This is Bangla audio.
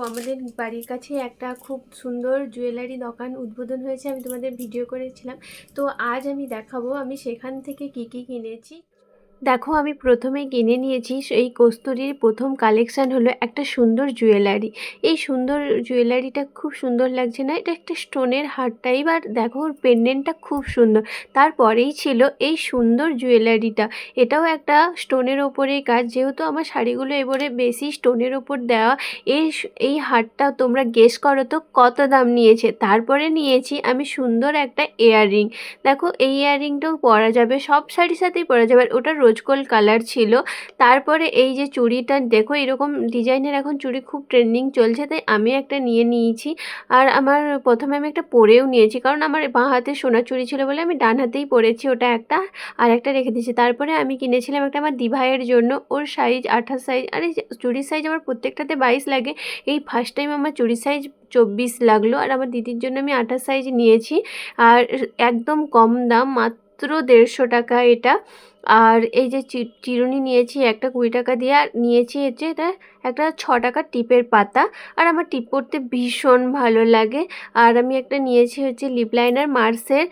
আমাদের বাড়ির কাছে একটা খুব সুন্দর জুয়েলারি দোকান উদ্বোধন হয়েছে, আমি তোমাদের ভিডিও করেছিলাম। তো আজ আমি দেখাবো আমি সেখান থেকে কি কি কিনেছি। দেখো, আমি প্রথমেই কিনে নিয়েছি এই কস্তুরীর প্রথম কালেকশান হলো একটা সুন্দর জুয়েলারি। এই সুন্দর জুয়েলারিটা খুব সুন্দর লাগছে না? এটা একটা স্টোনের হার টাইপ, আর দেখো ওর পেন্ডেন্টটা খুব সুন্দর। তারপরেই ছিল এই সুন্দর জুয়েলারিটা, এটাও একটা স্টোনের ওপরেই কাজ। যেহেতু আমার শাড়িগুলো এবারে বেশি স্টোনের ওপর দেওয়া, এই হারটা তোমরা গেস করো তো কত দাম নিয়েছে। তারপরে নিয়েছি আমি সুন্দর একটা ইয়াররিং। দেখো, এই ইয়াররিংটাও পরা যাবে, সব শাড়ির সাথেই পরা যাবে, আর ওটা রোজ গোল্ড কালার ছিল। তারপরে এই যে চুড়িটা দেখো, এরকম ডিজাইনের এখন চুড়ি খুব ট্রেন্ডিং চলছে, তাই আমি একটা নিয়েছি। আর প্রথমে আমি একটা পরেও নিয়েছি, কারণ আমার বাঁ হাতে সোনার চুড়ি ছিল বলে আমি ডান হাতেই পরেছি ওটা একটা, আর একটা রেখে দিয়েছি। তারপরে আমি কিনেছিলাম একটা আমার দিভাইয়ের জন্য, ওর সাইজ 28 সাইজ, আর এই চুড়ির সাইজ আমার প্রত্যেকটাতে 22 লাগে। এই ফার্স্ট টাইম আমার চুড়ির সাইজ 24 লাগলো, আর আমার দিদির জন্য আমি 28 সাইজ নিয়েছি। আর একদম কম দাম, মাত্র 150 টাকা এটা। আর এই যে চিরুনি নিয়েছি একটা 20 টাকা দিয়ে, আর নিয়েছি হচ্ছে এটা একটা 6 টাকার টিপের পাতা। আর আমার টিপ পরতে ভীষণ ভালো লাগে। আর আমি একটা নিয়েছি হচ্ছে লিপ লাইনার মার্সের।